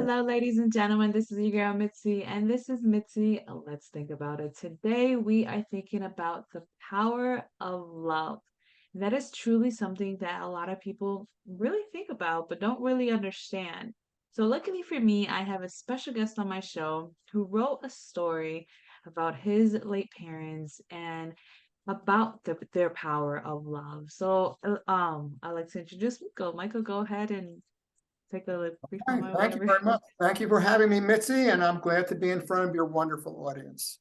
Hello, ladies and gentlemen. This is your girl Mitzi, and this is Mitzi. Let's think about it. Today, we are thinking about the power of love. And that is truly something that a lot of people really think about, but don't really understand. So, luckily for me, I have a special guest on my show who wrote a story about his late parents and about their power of love. So, I'd like to introduce Michael. Michael, go ahead and take a brief Hi, moment thank you whenever. very much. Thank you for having me, Mitzi, and I'm glad to be in front of your wonderful audience.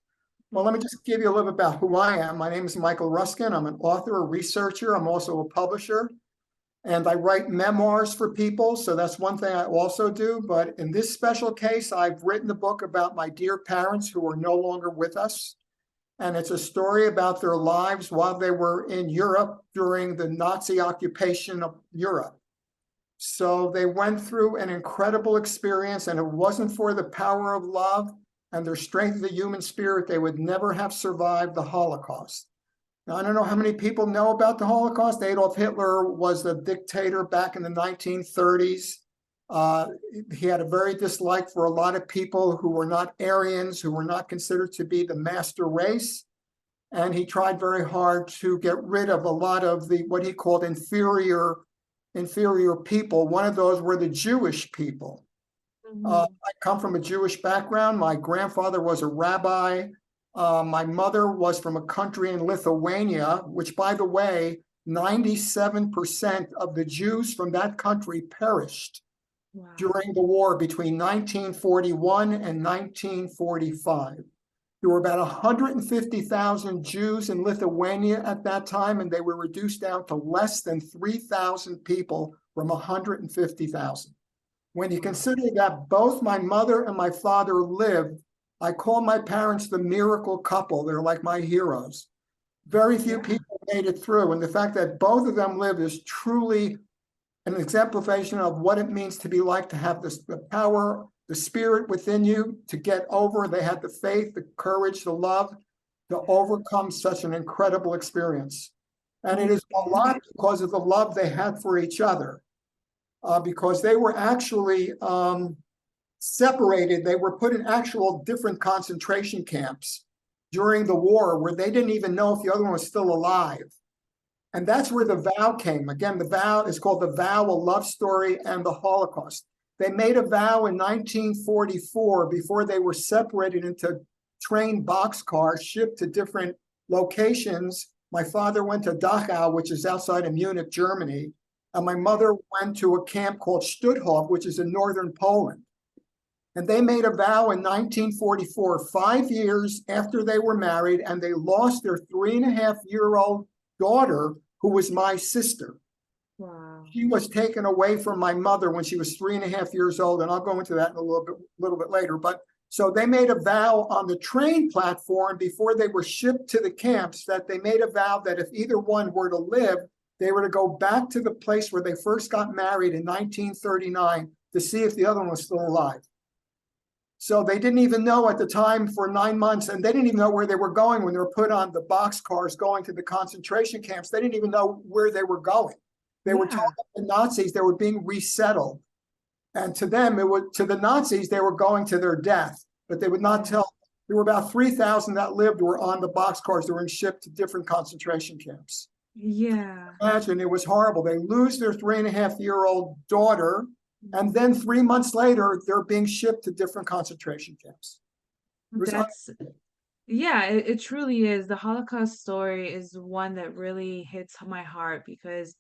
Well, let me just give you a little bit about who I am. My name is Michael Ruskin. I'm an author, a researcher. I'm also a publisher, and I write memoirs for people. So that's one thing I also do. But in this special case, I've written a book about my dear parents who are no longer with us. And it's a story about their lives while they were in Europe during the Nazi occupation of Europe. So they went through an incredible experience, and it wasn't for the power of love and their strength of the human spirit, they would never have survived the Holocaust. Now, I don't know how many people know about the Holocaust. Adolf Hitler was a dictator back in the 1930s. He had a very dislike for a lot of people who were not Aryans, who were not considered to be the master race. And he tried very hard to get rid of a lot of the what he called inferior people. One of those were the Jewish people. Mhm. I come from a Jewish background. My grandfather was a rabbi. My mother was from a country in Lithuania, which, by the way, 97% of the Jews from that country perished Wow. during the war between 1941 and 1945. There were about 150,000 Jews in Lithuania at that time, and they were reduced down to less than 3,000 people from 150,000. When you Wow. consider that both my mother and my father lived, I call my parents the miracle couple. They're like my heroes. Very few Yeah. people made it through, and the fact that both of them lived is truly an exemplification of what it means to be like to have the power, the spirit within you to get over. They had the faith, the courage, the love to overcome such an incredible experience. And it Mm, is a lot because of the love they had for each other, because they were actually separated. They were put in actual different concentration camps during the war where they didn't even know if the other one was still alive. And that's where the vow came. Again, the vow is called the vow, a love story, and the Holocaust. They made a vow in 1944 before they were separated into train boxcars shipped to different locations. My father went to Dachau, which is outside of Munich, Germany. And my mother went to a camp called Stutthof, which is in northern Poland. And they made a vow in 1944, 5 years after they were married, and they lost their 3.5-year-old daughter, who was my sister. wow. She was taken away from my mother when she was 3.5 years old, and I'll go into that in a little bit later. But so they made a vow on the train platform before they were shipped to the camps that they made a vow that if either one were to live, they were to go back to the place where they first got married in 1939 to see if the other one was still alive. So they didn't even know at the time for 9 months, and they didn't even know where they were going when they were put on the boxcars going to the concentration camps. They didn't even know where they were going. They were told Yeah. by the Nazis they were being resettled. And to them, to the Nazis, they were going to their death, but they would not Yeah. tell. There were about 3,000 that lived who were on the boxcars that were shipped to different concentration camps. Yeah. Imagine, it was horrible. They lose their 3.5-year-old daughter, and then 3 months later, they're being shipped to different concentration camps. It was That's Yeah, it truly is. The Holocaust story is one that really hits my heart because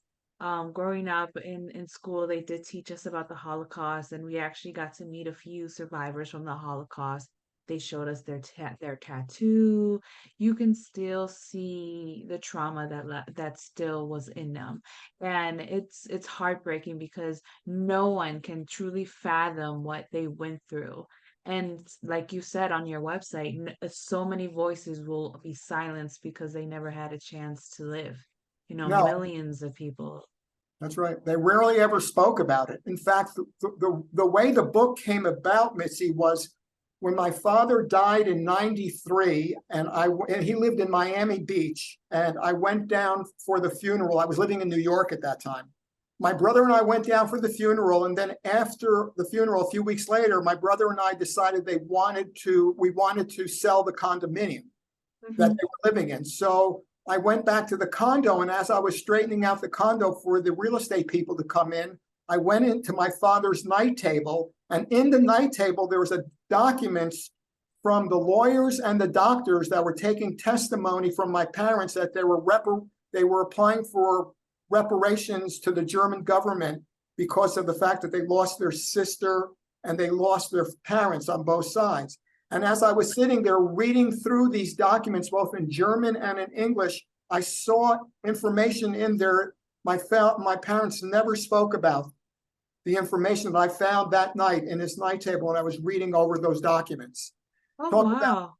growing up in school, they did teach us about the Holocaust, and we actually got to meet a few survivors from the Holocaust. They showed us their tattoo. You can still see the trauma that still was in them, and it's heartbreaking because no one can truly fathom what they went through. And like you said on your website, so many voices will be silenced because they never had a chance to live. no, Millions of people. that's right. They rarely ever spoke about it. In fact, the way the book came about, Mitzi, was when my father died in '93, and he lived in Miami Beach, and I went down for the funeral. I was living in New York at that time. My brother and I went down for the funeral, and then after the funeral, a few weeks later, my brother and I decided we wanted to sell the condominium that Hmm. they were living in. So I went back to the condo, and as I was straightening out the condo for the real estate people to come in, I went into my father's night table, and in the night table there was a documents from the lawyers and the doctors that were taking testimony from my parents that they were applying for reparations to the German government because of the fact that they lost their sister and they lost their parents on both sides. And as I was sitting there reading through these documents, both in German and in English, I saw information in there my parents never spoke about, the information that I found that night in this night table when I was reading over those documents. Oh, Talked about wow.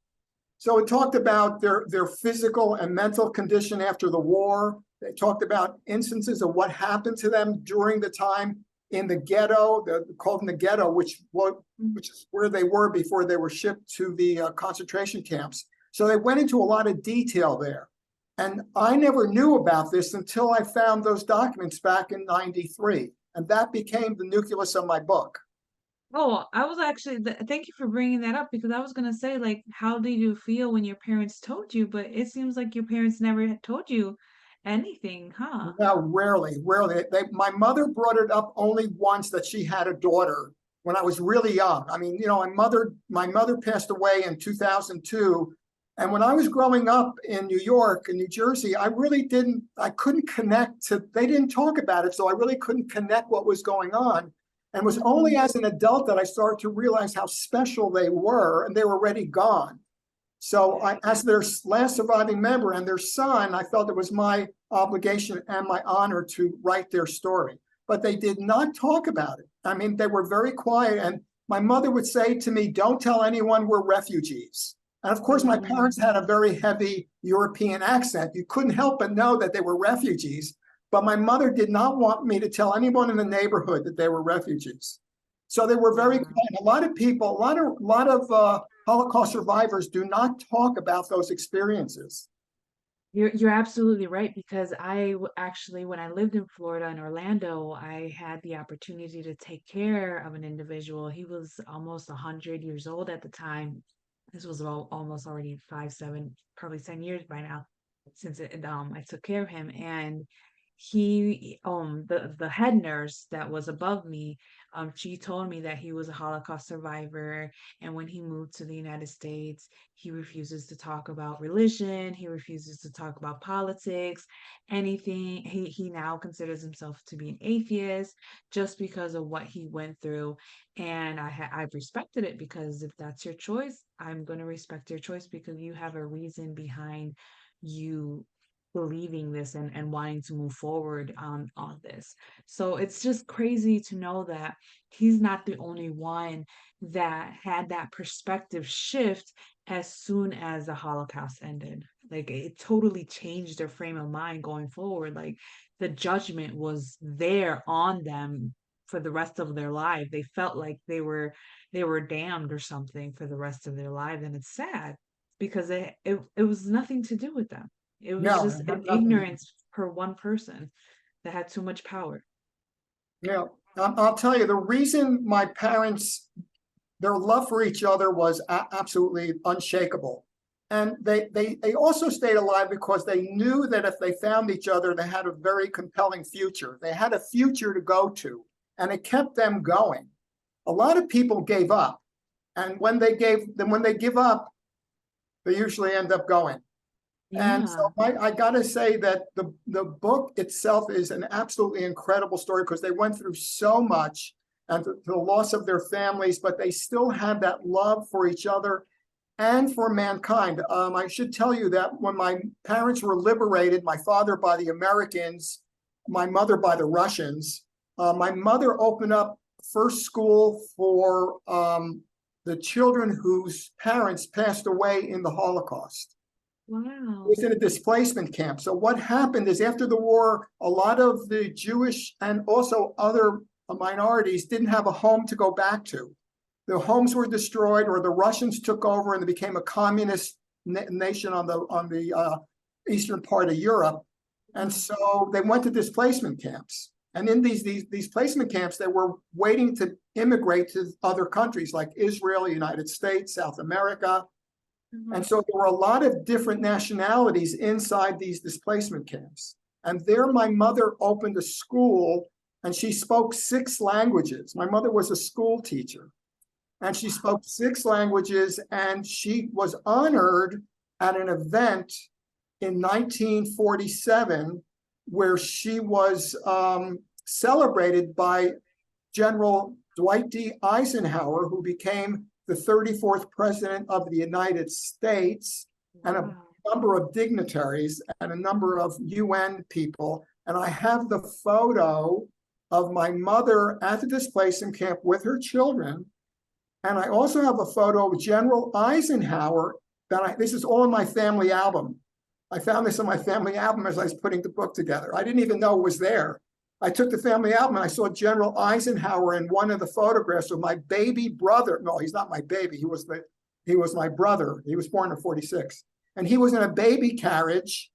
So it talked about their physical and mental condition after the war. They talked about instances of what happened to them during the time in the ghetto, called in the ghetto, which is where they were before they were shipped to the concentration camps. So they went into a lot of detail there. And I never knew about this until I found those documents back in '93. And that became the nucleus of my book. Oh, I was actually, thank you for bringing that up because I was gonna say, like, how did you feel when your parents told you? But it seems like your parents never had told you anything, huh? No, rarely, rarely. My mother brought it up only once that she had a daughter when I was really young. I mean, my mother passed away in 2002. And when I was growing up in New York and New Jersey, I couldn't connect they didn't talk about it. So I really couldn't connect what was going on. And it was only Mhm. as an adult that I started to realize how special they were, and they were already gone. So as their last surviving member and their son, I felt it was my obligation and my honor to write their story. But they did not talk about it. I mean, they were very quiet. And my mother would say to me, "Don't tell anyone we're refugees." And of course, my Mm. parents had a very heavy European accent. You couldn't help but know that they were refugees. But my mother did not want me to tell anyone in the neighborhood that they were refugees. So they were very Wow. quiet. A lot of people, a lot of Holocaust survivors do not talk about those experiences. You're absolutely right because actually, when I lived in Florida in Orlando, I had the opportunity to take care of an individual. He was almost 100 years old at the time. This was almost already 5, 7, probably 10 years by now since I took care of him. And the head nurse that was above me, she told me that he was a Holocaust survivor, and when he moved to the United States, he refuses to talk about religion, he refuses to talk about politics, anything. He now considers himself to be an atheist just because of what he went through. And I've respected it because if that's your choice, I'm going to respect your choice because you have a reason behind you believing this and wanting to move forward on this. So it's just crazy to know that he's not the only one that had that perspective shift as soon as the Holocaust ended. Like it totally changed their frame of mind going forward. Like the judgment was there on them for the rest of their life. They felt like they were damned or something for the rest of their lives. And it's sad because it was nothing to do with them. It was No, just it an had nothing to do. ignorance per one person that had too much power. I'll tell you the reason my parents, their love for each other was absolutely unshakable. And they also stayed alive because they knew that if they found each other, they had a very compelling future. They had a future to go to, and it kept them going. A lot of people gave up, and when they give up, they usually end up going. And so Yeah. I got to say that the book itself is an absolutely incredible story because they went through so much and the loss of their families, but they still had that love for each other and for mankind. I should tell you that when my parents were liberated, my father by the Americans, my mother by the Russians, my mother opened up first school for the children whose parents passed away in the Holocaust. Wow. Was in a displacement camp. So what happened is after the war, a lot of the Jewish and also other minorities didn't have a home to go back to. The homes were destroyed, or the Russians took over and it became a communist nation on the eastern part of Europe. And Mm. so they went to displacement camps. And in these placement camps, they were waiting to immigrate to other countries like Israel, United States, South America. And Mhm. so there were a lot of different nationalities inside these displacement camps. And there, my mother opened a school and she spoke 6 languages. My mother was a school teacher and she spoke 6 languages, and she was honored at an event in 1947 where she was celebrated by General Dwight D. Eisenhower, who became the 34th president of the United States, and a Wow. number of dignitaries and a number of UN people. And I have the photo of my mother at the displacement camp with her children. And I also have a photo of General Eisenhower this is all in my family album. I found this in my family album as I was putting the book together. I didn't even know it was there. I took the family album and I saw General Eisenhower in one of the photographs of my baby brother. No, he's not my baby. He was my brother. He was born in 46. And he was in a baby carriage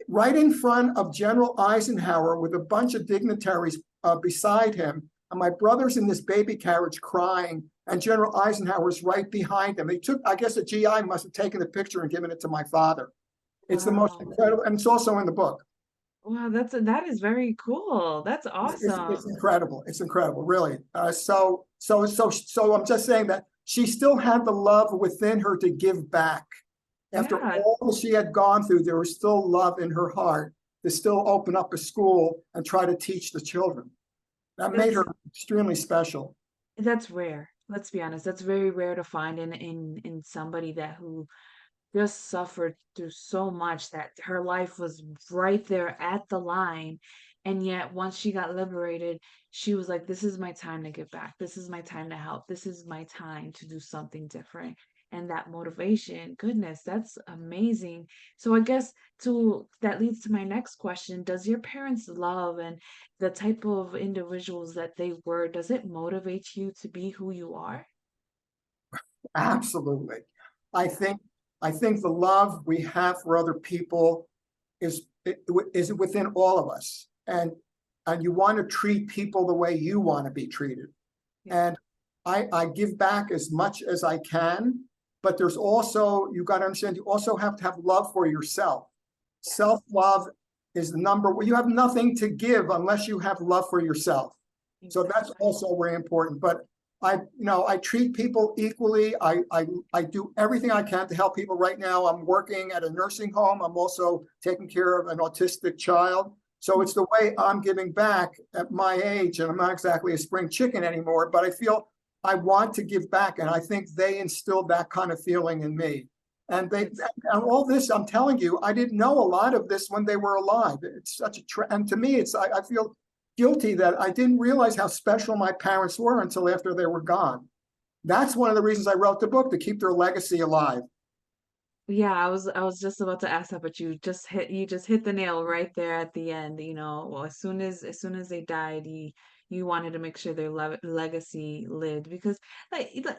right in front of General Eisenhower with a bunch of dignitaries beside him. And my brother's in this baby carriage crying, and General Eisenhower's right behind him. They took, I guess the GI must have taken the picture and given it to my father. It's the most Wow. incredible, and it's also in the book. Wow, that is very cool. That's It's awesome. incredible. It's incredible, really. So I'm just saying that she still had the love within her to give back. After Yeah, all she had gone through, there was still love in her heart to still open up a school and try to teach the children. That made that's her extremely special. that's rare. Let's be honest. That's very rare to find in somebody that who just suffered through so much that her life was right there at the line. And yet, once she got liberated, she was like, this is my time to give back. This is my time to help. This is my time to do something different. And that motivation, goodness, that's amazing. So I guess that leads to my next question. Does your parents' love and the type of individuals that they were, does it motivate you to be who you are? Absolutely. I Yeah. think I think the love we have for other people is within all of us. And you want to treat people the way you want to be treated. Yeah. And I give back as much as I can, but there's also, you got to understand, you also have to have love for yourself. Yes. Self-love is the number where you have nothing to give unless you have love for yourself. So that's Exactly. also very important. But I treat people equally. I do everything I can to help people. Right now, I'm working at a nursing home. I'm also taking care of an autistic child. So it's the way I'm giving back at my age. And I'm not exactly a spring chicken anymore, but I feel I want to give back. And I think they instilled that kind of feeling in me. And It's and all this, I'm telling you, I didn't know a lot of this when they were alive. It's such and to me, I feel guilty that I didn't realize how special my parents were until after they were gone. That's one of the reasons I wrote the book, to keep their legacy alive. Yeah, I was just about to ask that, but you just hit the nail right there at the end, you know. Well, as soon as they died, you wanted to make sure their legacy lived because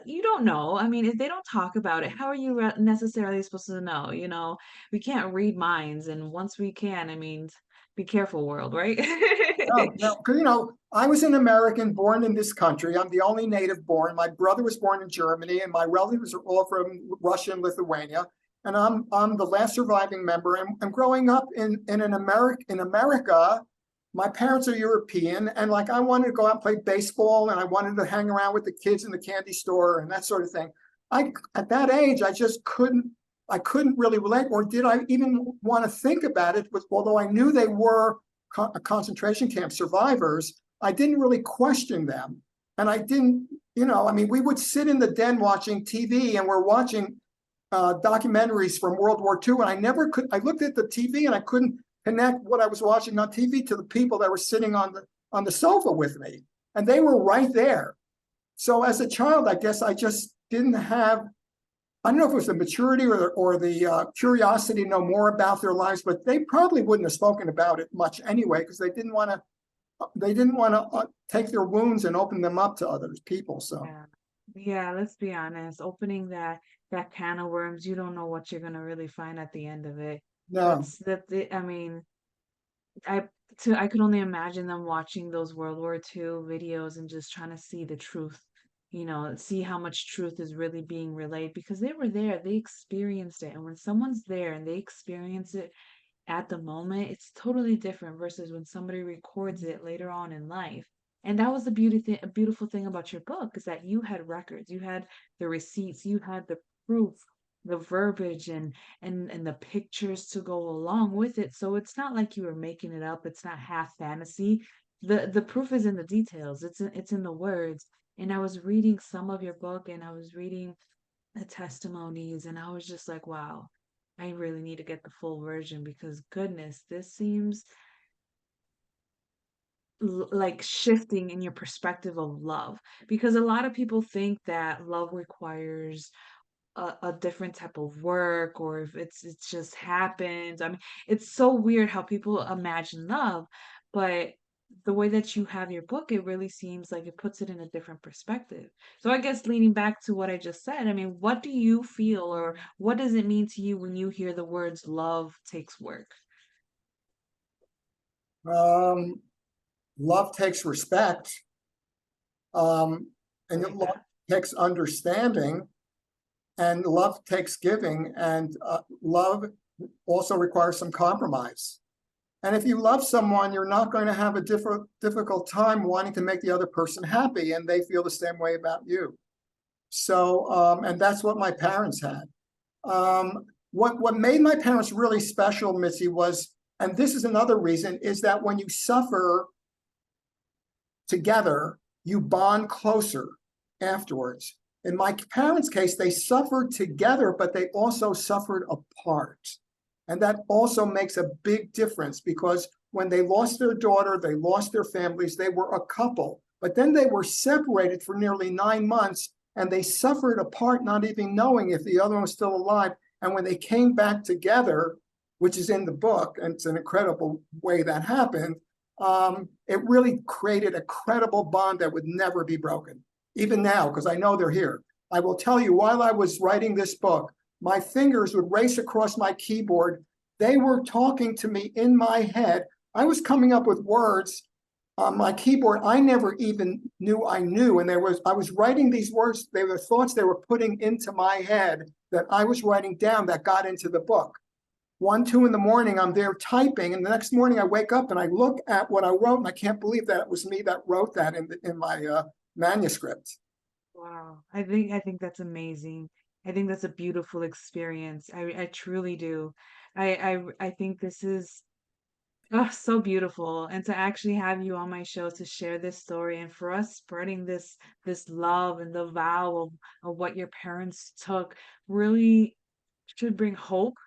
you don't know. I mean, if they don't talk about it, how are you necessarily supposed to know, you know? We can't read minds, and once we can, I mean, be careful, world, right? No, no, because I was an American born in this country. I'm the only native born. My brother was born in Germany, and my relatives are all from Russia and Lithuania. And I'm the last surviving member. And growing up in America, my parents are European, and like I wanted to go out and play baseball, and I wanted to hang around with the kids in the candy store and that sort of thing. I At that age, I just couldn't. I couldn't really relate, or did I even want to think about it? Although I knew they were concentration camp survivors, I didn't really question them. And I didn't, I mean, we would sit in the den watching TV, and we're watching documentaries from World War II. And I looked at the TV and I couldn't connect what I was watching on TV to the people that were sitting on the sofa with me. And they were right there. So as a child, I guess I just didn't have, I don't know if it was the maturity or the curiosity to know more about their lives, but they probably wouldn't have spoken about it much anyway, because they didn't want to take their wounds and open them up to other people. So Yeah. Yeah, let's be honest. Opening that can of worms, you don't know what you're gonna really find at the end of it. no, I mean, I I could only imagine them watching those World War II videos and just trying to see the truth, see how much truth is really being relayed because they were there, they experienced it. And when someone's there and they experience it at the moment, it's totally different versus when somebody records it later on in life. And that was the a beautiful thing about your book is that you had records, you had the receipts, you had the proof, the verbiage and the pictures to go along with it. So it's not like you were making it up. It's not half fantasy. The proof is in the details. It's in the words. And I was reading some of your book and I was reading the testimonies and I was just like, wow, I really need to get the full version because goodness, this seems like shifting in your perspective of love because a lot of people think that love requires a different type of work or if it just happens. I mean, it's so weird how people imagine love, but the way that you have your book, it really seems like it puts it in a different perspective. So I guess leading back to what I just said, I mean, what do you feel or what does it mean to you when you hear the words love takes work? Um, love takes respect, I and like love that. takes understanding, and love takes giving, and love also requires some compromise. And if you love someone, you're not going to have a difficult time wanting to make the other person happy, and they feel the same way about you. So, and that's what my parents had. What made my parents really special, Missy, was, and this is another reason, is that when you suffer together, you bond closer afterwards. In my parents' case, they suffered together, but they also suffered apart. And that also makes a big difference because when they lost their daughter, they lost their families, they were a couple, but then they were separated for nearly 9 months and they suffered apart, not even knowing if the other one was still alive. And when they came back together, which is in the book, and it's an incredible way that happened, it really created a credible bond that would never be broken, even now, because I know they're here. I will tell you, while I was writing this book, my fingers would race across my keyboard. They were talking to me in my head. I was coming up with words on my keyboard I never even knew I knew. And I was writing these words, they were thoughts they were putting into my head that I was writing down that got into the book. 1, 2 in the morning, I'm there typing, and the next morning I wake up and I look at what I wrote, and I can't believe that it was me that wrote that in my manuscript. Wow. I think that's amazing. I think that's a beautiful experience. I truly do. I think this is oh, so beautiful. And to actually have you on my show to share this story and for us spreading this love and the vow of what your parents took really should bring hope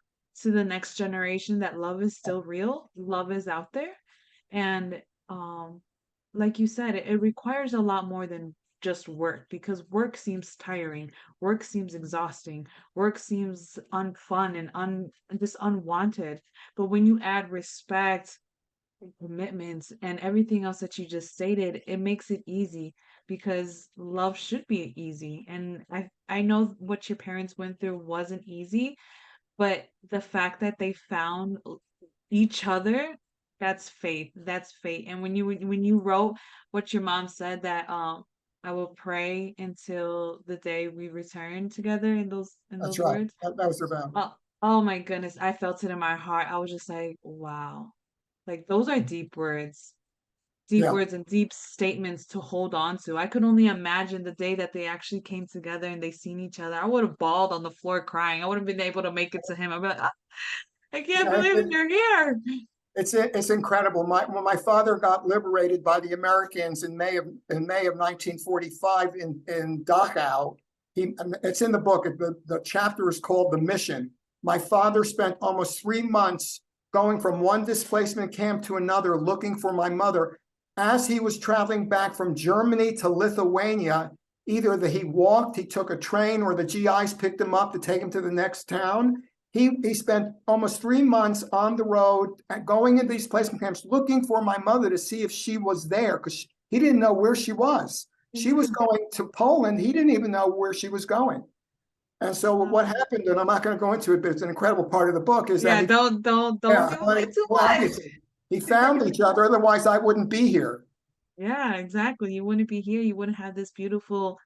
to the next generation that love is still real, love is out there. And like you said, it requires a lot more than just work because work seems tiring, work seems exhausting, work seems unfun and just unwanted. But when you add respect and commitments and everything else that you just stated, it makes it easy because love should be easy. And I know what your parents went through wasn't easy, but the fact that they found each other, that's faith. That's faith. And when you wrote what your mom said that I will pray until the day we return together in That's those right. words. That was about. Oh, oh my goodness, I felt it in my heart. I was just like, wow. Like those are deep Yeah, words and deep statements to hold on to. I could only imagine the day that they actually came together and they seen each other. I would have bawled on the floor crying. I wouldn't been able to make it to him. I'd be like, "Ah, I can't yeah, believe you're here." it's incredible. When my father got liberated by the Americans in May of 1945 in Dachau, it's in the book. The chapter is called "The Mission." My father spent almost 3 months going from one displacement camp to another, looking for my mother. As he was traveling back from Germany to Lithuania, either he walked, he took a train, or the GIs picked him up to take him to the next town. He spent almost 3 months on the road, going into these placement camps, looking for my mother to see if she was there, because he didn't know where she was. She was Mhm. going to Poland. He didn't even know where she was going. And so what Wow. happened, and I'm not going to go into it, but it's an incredible part of the book, is that Yeah, he, don't yeah, give away too well, much. obviously. He found each other, otherwise I wouldn't be here. Yeah, exactly. You wouldn't be here. You wouldn't have this beautiful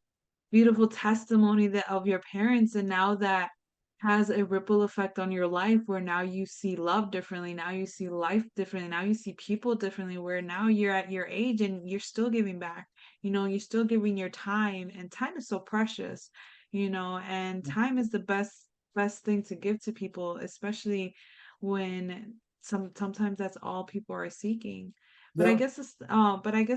testimony that of your parents, and now that has a ripple effect on your life where now you see love differently, now you see life differently, now you see people differently, where now you're at your age and you're still giving back. You're still giving your time, and time is so precious, and time is the best thing to give to people, especially when sometimes that's all people are seeking. But I Yeah. guess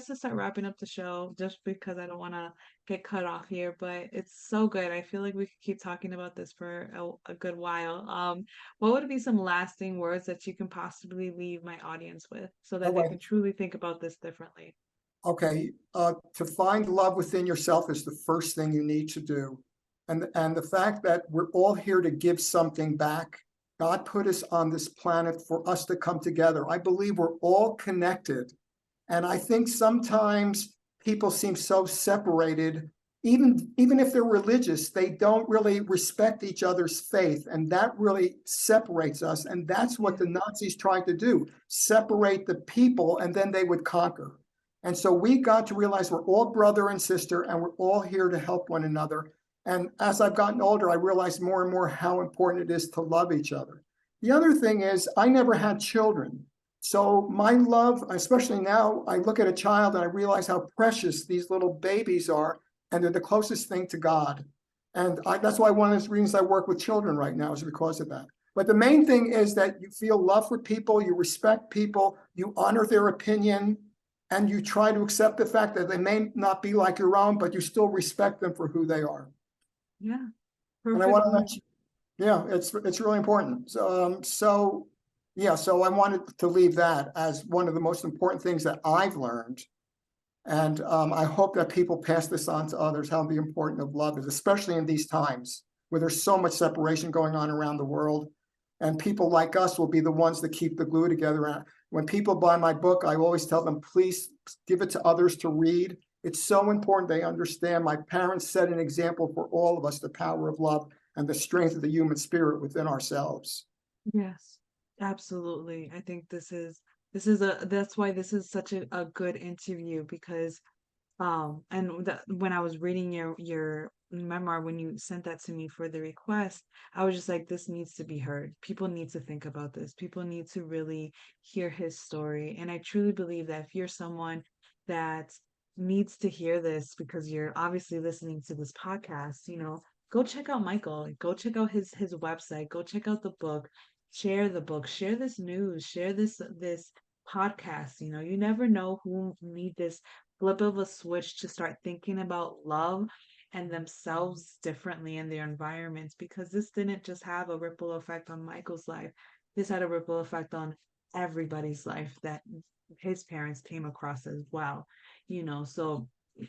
to start wrapping up the show, just because I don't want to get cut off here, but it's so good. I feel like we could keep talking about this for a good while. What would be some lasting words that you can possibly leave my audience with so Oh, that they wait. can truly think about this differently? Okay. To find love within yourself is the first thing you need to do. And the fact that we're all here to give something back. God put us on this planet for us to come together. I believe we're all connected. And I think sometimes people seem so separated. Even if they're religious, they don't really respect each other's faith. And that really separates us. And that's what Yeah. the Nazis tried to do, separate the people, and then they would conquer. And so we got to realize we're all brother and sister, and we're all here to help one another. And as I've gotten older, I realize more and more how important it is to love each other. The other thing is, I never had children. So my love, especially now, I look at a child and I realize how precious these little babies are, and they're the closest thing to God. And that's why one of the reasons I work with children right now is because of that. But the main thing is that you feel love for people, you respect people, you honor their opinion, and you try to accept the fact that they may not be like your own, but you still respect them for who they are. Yeah. And I Perfect want to word. let you, yeah, it's really important. So yeah, so I wanted to leave that as one of the most important things that I've learned. And I hope that people pass this on to others, how the importance of love is, especially in these times where there's so much separation going on around the world. And people like us will be the ones that keep the glue together. And when people buy my book, I always tell them, please give it to others to read. It's so important they understand. My parents set an example for all of us, the power of love and the strength of the human spirit within ourselves. Yes, absolutely. I think that's why this is such a good interview, because when I was reading your memoir, when you sent that to me for the request, I was just like, this needs to be heard. People need to think about this. People need to really hear his story. And I truly believe that if you're someone that needs to hear this because you're obviously listening to this podcast, go check out Michael. Go check out his website. Go check out the book. Share the book. Share this news. Share this podcast. You never know who need this flip of a switch to start thinking about love and themselves differently in their environments, because this didn't just have a ripple effect on Michael's life. This had a ripple effect on everybody's life that his parents came across as well. So no,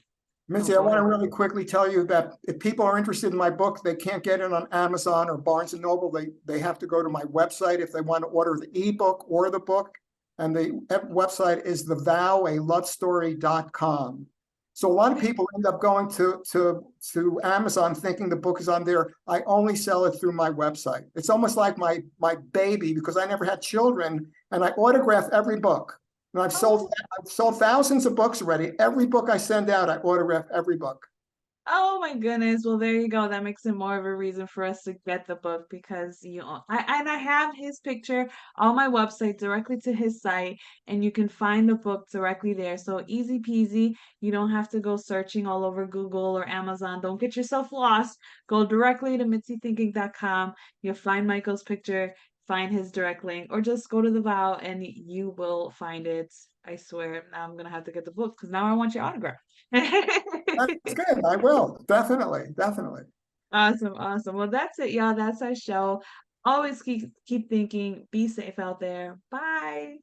Mitzi, I go want to ahead. really quickly tell you that if people are interested in my book, they can't get it on Amazon or Barnes and Noble. They have to go to my website if they want to order the ebook or the book. And the website is thevowalovestory.com. So a lot of Okay. people end up going to Amazon thinking the book is on there. I only sell it through my website. It's almost like my baby, because I never had children, and I autograph every book. And Oh, I've sold thousands of books already. Every book I send out, I autograph every book. oh my goodness. Well, there you go. That makes it more of a reason for us to get the book, because I have his picture on my website directly to his site, and you can find the book directly there. So easy peasy. You don't have to go searching all over Google or Amazon. Don't get yourself lost. Go directly to mitzythinking.com. You'll find Michael's picture, find his direct link, or just go to the Vow and you will find it. I swear. Now I'm gonna have to get the book because now I want your autograph. That's good. I will. Definitely. Definitely. Awesome, awesome. Well, that's it, y'all. That's our show. Always keep thinking. Be safe out there. Bye.